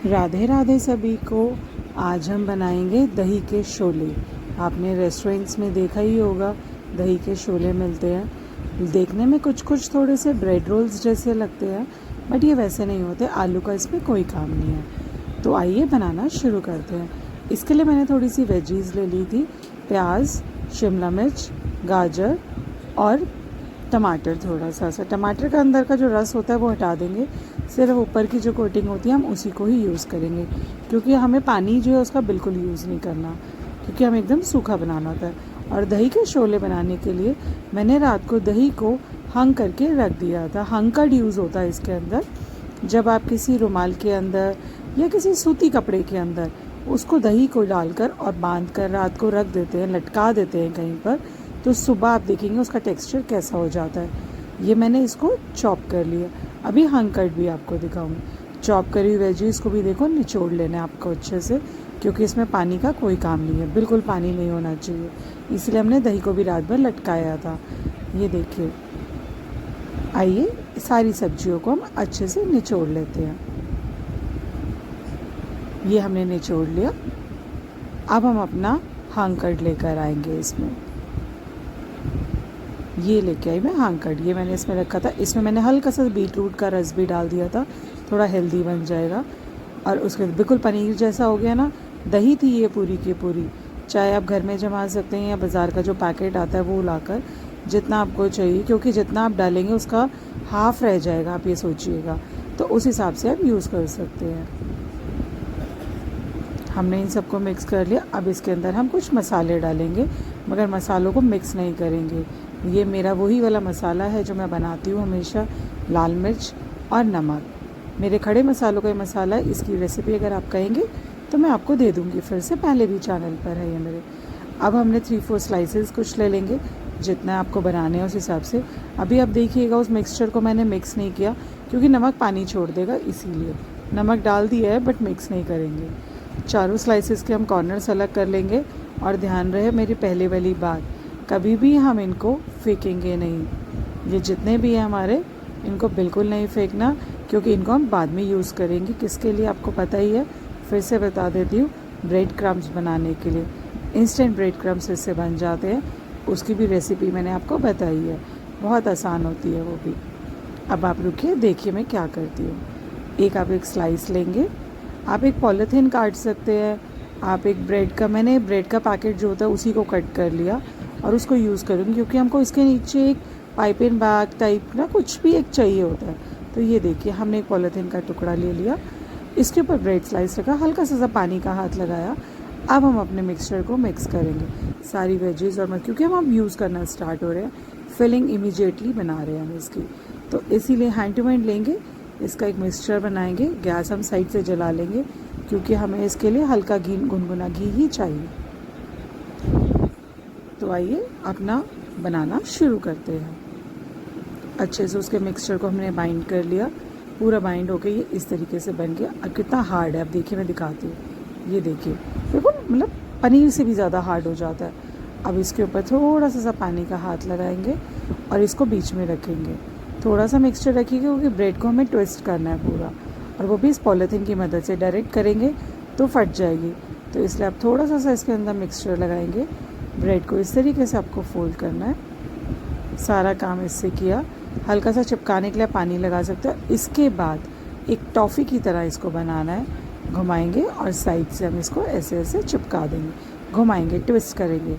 राधे राधे सभी को। आज हम बनाएंगे दही के शोले। आपने रेस्टोरेंट्स में देखा ही होगा, दही के शोले मिलते हैं। देखने में कुछ कुछ थोड़े से ब्रेड रोल्स जैसे लगते हैं, बट ये वैसे नहीं होते। आलू का इसमें कोई काम नहीं है। तो आइए बनाना शुरू करते हैं। इसके लिए मैंने थोड़ी सी वेजीज ले ली थी, प्याज, शिमला मिर्च, गाजर और टमाटर। थोड़ा सा टमाटर का अंदर का जो रस होता है वो हटा देंगे, सिर्फ ऊपर की जो कोटिंग होती है हम उसी को ही यूज़ करेंगे, क्योंकि हमें पानी जो है उसका बिल्कुल यूज़ नहीं करना, क्योंकि हमें एकदम सूखा बनाना होता है। और दही के शोले बनाने के लिए मैंने रात को दही को हंग करके रख दिया था। हंग का यूज़ होता है इसके अंदर, जब आप किसी रुमाल के अंदर या किसी सूती कपड़े के अंदर उसको दही को डालकर और बांध कर रात को रख देते हैं, लटका देते हैं कहीं पर, तो सुबह आप देखेंगे उसका टेक्सचर कैसा हो जाता है। ये मैंने इसको चॉप कर लिया। अभी हंग कट भी आपको दिखाऊंगी। चॉप करी हुई वेजीज को भी देखो निचोड़ लेना है आपको अच्छे से, क्योंकि इसमें पानी का कोई काम नहीं है, बिल्कुल पानी नहीं होना चाहिए। इसलिए हमने दही को भी रात भर लटकाया था। ये देखिए, आइए सारी सब्जियों को हम अच्छे से निचोड़ लेते हैं। ये हमने निचोड़ लिया। अब हम अपना हंग कट लेकर आएंगे। इसमें ये लेके आई मैं हंग कट। ये मैंने इसमें रखा था। इसमें मैंने हल्का सा बीट रूट का रस भी डाल दिया था, थोड़ा हेल्दी बन जाएगा। और उसके बिल्कुल पनीर जैसा हो गया ना। दही थी ये पूरी की पूरी, चाहे आप घर में जमा सकते हैं या बाज़ार का जो पैकेट आता है वो लाकर, जितना आपको चाहिए, क्योंकि जितना आप डालेंगे उसका हाफ रह जाएगा, आप ये सोचिएगा। तो उस हिसाब से आप यूज़ कर सकते हैं। हमने इन सबको मिक्स कर लिया। अब इसके अंदर हम कुछ मसाले डालेंगे, मगर मसालों को मिक्स नहीं करेंगे। ये मेरा वही वाला मसाला है जो मैं बनाती हूँ हमेशा, लाल मिर्च और नमक। मेरे खड़े मसालों का ये मसाला है। इसकी रेसिपी अगर आप कहेंगे तो मैं आपको दे दूँगी, फिर से पहले भी चैनल पर है ये मेरे। अब हमने 3-4 स्लाइसेस कुछ ले लेंगे, जितना आपको बनाने हैं उस हिसाब से। अभी आप देखिएगा उस मिक्सचर को मैंने मिक्स नहीं किया, क्योंकि नमक पानी छोड़ देगा, इसीलिए नमक डाल दिया है बट मिक्स नहीं करेंगे। चारों स्लाइसेस के हम कॉर्नर्स अलग कर लेंगे। और ध्यान रहे मेरी पहले वाली बात, कभी भी हम इनको फेंकेंगे नहीं। ये जितने भी हैं हमारे, इनको बिल्कुल नहीं फेंकना, क्योंकि इनको हम बाद में यूज़ करेंगे। किसके लिए आपको पता ही है, फिर से बता देती हूँ, ब्रेड क्रम्स बनाने के लिए। इंस्टेंट ब्रेड क्रम्स इससे बन जाते हैं। उसकी भी रेसिपी मैंने आपको बताई है, बहुत आसान होती है वो भी। अब आप रुकिए, देखिए मैं क्या करती हूँ। एक आप एक स्लाइस लेंगे, आप एक पॉलीथीन काट सकते हैं, आप एक मैंने ब्रेड का पैकेट जो होता है उसी को कट कर लिया और उसको यूज़ करूँगी, क्योंकि हमको इसके नीचे एक पाइपिंग बैग टाइप ना कुछ भी एक चाहिए होता है। तो ये देखिए, हमने एक पॉलीथीन का टुकड़ा ले लिया, इसके ऊपर ब्रेड स्लाइस रखा, हल्का सा पानी का हाथ लगाया। अब हम अपने मिक्सचर को मिक्स करेंगे, सारी वेजीज और क्योंकि हम अब यूज़ करना स्टार्ट हो रहे हैं, फिलिंग इमीडिएटली बना रहे हैं हम इसकी, तो इसीलिए हैंड टू हैंड लेंगे, इसका एक मिक्सचर बनाएंगे। गैस हम साइड से जला लेंगे, क्योंकि हमें इसके लिए हल्का घी, गुनगुना घी ही चाहिए। तो आइए अपना बनाना शुरू करते हैं। अच्छे से उसके मिक्सचर को हमने बाइंड कर लिया, पूरा बाइंड होके ये इस तरीके से बन गया। अब कितना हार्ड है, अब देखिए मैं दिखाती हूँ। ये देखिए, बिल्कुल मतलब पनीर से भी ज़्यादा हार्ड हो जाता है। अब इसके ऊपर थोड़ा सा पानी का हाथ लगाएंगे और इसको बीच में रखेंगे। थोड़ा सा मिक्सचर रखिएगा, क्योंकि ब्रेड को हमें ट्विस्ट करना है पूरा, और वो भी इस पॉलीथीन की मदद से। डायरेक्ट करेंगे तो फट जाएगी, तो इसलिए आप थोड़ा सा इसके अंदर मिक्सचर लगाएंगे। ब्रेड को इस तरीके से आपको फोल्ड करना है। सारा काम इससे किया। हल्का सा चिपकाने के लिए पानी लगा सकते हो। इसके बाद एक टॉफ़ी की तरह इसको बनाना है। घुमाएंगे और साइड से हम इसको ऐसे ऐसे चिपका देंगे, घुमाएंगे, ट्विस्ट करेंगे,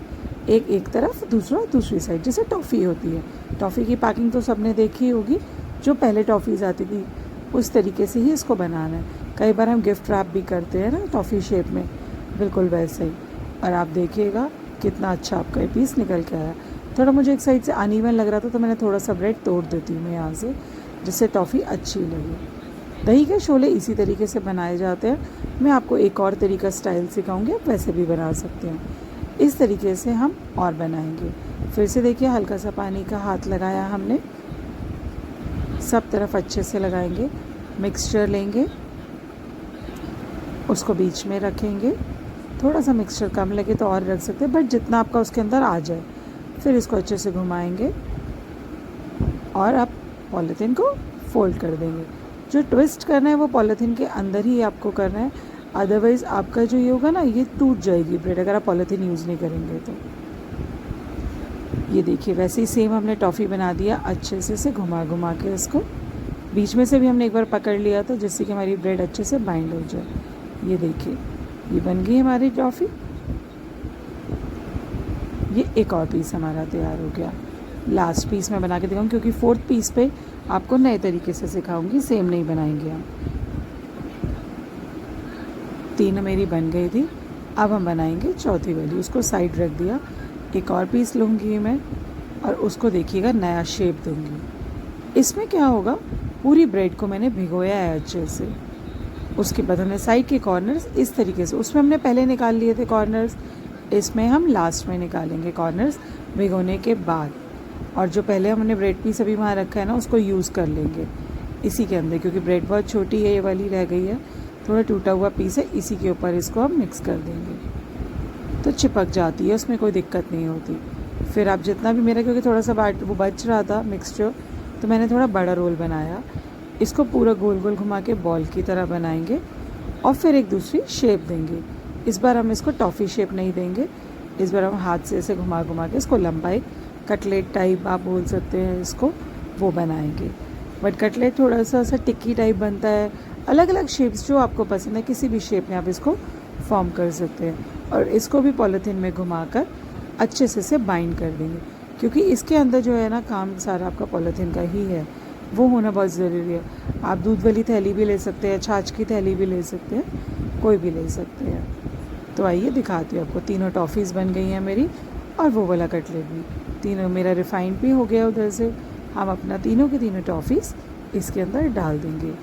एक तरफ, दूसरा दूसरी साइड, जैसे टॉफ़ी होती है। टॉफ़ी की पैकिंग तो सबने देखी होगी, जो पहले टॉफ़ीज़ आती थी, उस तरीके से ही इसको बनाना है। कई बार हम गिफ्ट रैप भी करते हैं ना टॉफ़ी शेप में, बिल्कुल वैसे ही। और आप देखिएगा कितना अच्छा आपका ये पीस निकल के आया। थोड़ा मुझे एक साइड से अनइवन लग रहा था, तो मैंने थोड़ा सा ब्रेड तोड़ देती हूँ मैं यहाँ से, जिससे टॉफ़ी अच्छी लगे। दही के शोले इसी तरीके से बनाए जाते हैं। मैं आपको एक और तरीका स्टाइल सिखाऊंगी, आप वैसे भी बना सकते हैं। इस तरीके से हम और बनाएंगे। फिर से देखिए, हल्का सा पानी का हाथ लगाया हमने, सब तरफ अच्छे से लगाएंगे। मिक्सचर लेंगे, उसको बीच में रखेंगे। थोड़ा सा मिक्सचर कम लगे तो और रख सकते हैं, बट जितना आपका उसके अंदर आ जाए। फिर इसको अच्छे से घुमाएंगे और अब पॉलीथीन को फोल्ड कर देंगे। जो ट्विस्ट करना है वो पॉलीथीन के अंदर ही आपको करना है, अदरवाइज़ आपका जो ये होगा ना ये टूट जाएगी ब्रेड अगर आप पॉलीथीन यूज़ नहीं करेंगे तो। ये देखिए वैसे ही सेम हमने टॉफ़ी बना दिया अच्छे से घुमा घुमा के इसको, बीच में से भी हमने एक बार पकड़ लिया था जिससे कि हमारी ब्रेड अच्छे से बाइंड हो जाए। ये देखिए ये बन गई हमारी टॉफ़ी। ये एक और पीस हमारा तैयार हो गया। लास्ट पीस मैं बना के दिखाऊंगी क्योंकि फोर्थ पीस पे आपको नए तरीके से सिखाऊंगी, सेम नहीं बनाएंगे हम। तीनों मेरी बन गई थी, अब हम बनाएंगे चौथी वाली। उसको साइड रख दिया, एक और पीस लूँगी मैं और उसको देखिएगा नया शेप दूँगी। इसमें क्या होगा, पूरी ब्रेड को मैंने भिगोया है अच्छे से। उसके बाद हमने साइड के कॉर्नर्स इस तरीके से, उसमें हमने पहले निकाल लिए थे कॉर्नर्स, इसमें हम लास्ट में निकालेंगे कॉर्नर्स भिगोने के बाद। और जो पहले हमने ब्रेड पीस अभी वहाँ रखा है ना उसको यूज़ कर लेंगे इसी के अंदर, क्योंकि ब्रेड बहुत छोटी है, ये वाली रह गई है, थोड़ा टूटा हुआ पीस है, इसी के ऊपर इसको हम मिक्स कर देंगे तो चिपक जाती है, उसमें कोई दिक्कत नहीं होती। फिर आप जितना भी मेरा, क्योंकि थोड़ा सा वो बच रहा था मिक्सचर, तो मैंने थोड़ा बड़ा रोल बनाया। इसको पूरा गोल गोल घुमा के बॉल की तरह बनाएंगे और फिर एक दूसरी शेप देंगे। इस बार हम इसको टॉफ़ी शेप नहीं देंगे, इस बार हम हाथ से ऐसे घुमा घुमा के इसको लंबा एक कटलेट टाइप आप बोल सकते हैं इसको, वो बनाएंगे। बट कटलेट थोड़ा सा ऐसा टिक्की टाइप बनता है। अलग अलग शेप्स जो आपको पसंद है, किसी भी शेप में आप इसको फॉर्म कर सकते हैं। और इसको भी पॉलीथीन में घुमाकर अच्छे से बाइंड कर देंगे, क्योंकि इसके अंदर जो है ना काम सारा आपका पॉलीथीन का ही है, वो होना बहुत ज़रूरी है। आप दूध वाली थैली भी ले सकते हैं, छाछ की थैली भी ले सकते हैं, कोई भी ले सकते हैं। तो आइए दिखाती हूँ आपको। तीनों टॉफ़ीज़ बन गई हैं मेरी और वो वाला कटलेट भी, तीनों मेरा रिफ़ाइंड भी हो गया उधर से। हम अपना तीनों के तीनों टॉफ़ीज़ इसके अंदर डाल देंगे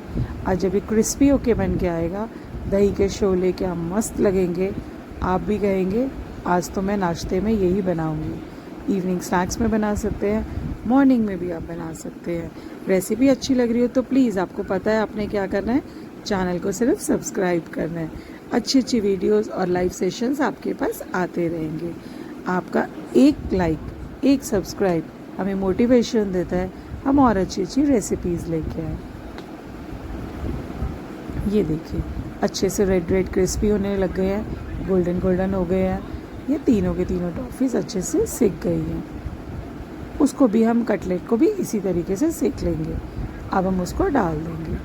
और जब ये क्रिस्पी होके बन के आएगा, दही के शोले क्या मस्त लगेंगे। आप भी कहेंगे आज तो मैं नाश्ते में यही बनाऊंगी। इवनिंग स्नैक्स में बना सकते हैं, मॉर्निंग में भी आप बना सकते हैं। रेसिपी अच्छी लग रही हो तो प्लीज़, आपको पता है आपने क्या करना है, चैनल को सिर्फ सब्सक्राइब करना है। अच्छी अच्छी वीडियोस और लाइव सेशंस आपके पास आते रहेंगे। आपका एक लाइक, एक सब्सक्राइब हमें मोटिवेशन देता है, हम और अच्छी अच्छी रेसिपीज़ लेके आए। ये देखिए अच्छे से रेड रेड क्रिस्पी होने लग गए हैं, गोल्डन गोल्डन हो गए हैं। ये तीनों के तीनों टॉफ़ीज़ अच्छे से सिक गई हैं। उसको भी हम कटलेट को भी इसी तरीके से सेक लेंगे। अब हम उसको डाल देंगे,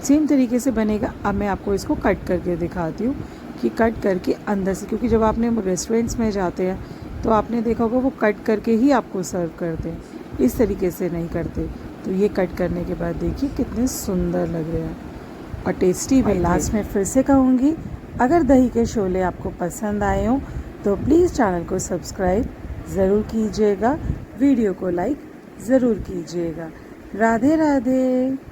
सेम तरीके से बनेगा। अब मैं आपको इसको कट करके दिखाती हूँ कि कट करके अंदर से, क्योंकि जब आपने रेस्टोरेंट्स में जाते हैं तो आपने देखा होगा वो कट करके ही आपको सर्व करते हैं, इस तरीके से नहीं करते। तो ये कट करने के बाद देखिए कितने सुंदर लग रहे हैं और टेस्टी भी। लास्ट में फिर से कहूँगी, अगर दही के शोले आपको पसंद आए हों तो प्लीज़ चैनल को सब्सक्राइब ज़रूर कीजिएगा, वीडियो को लाइक ज़रूर कीजिएगा। राधे राधे।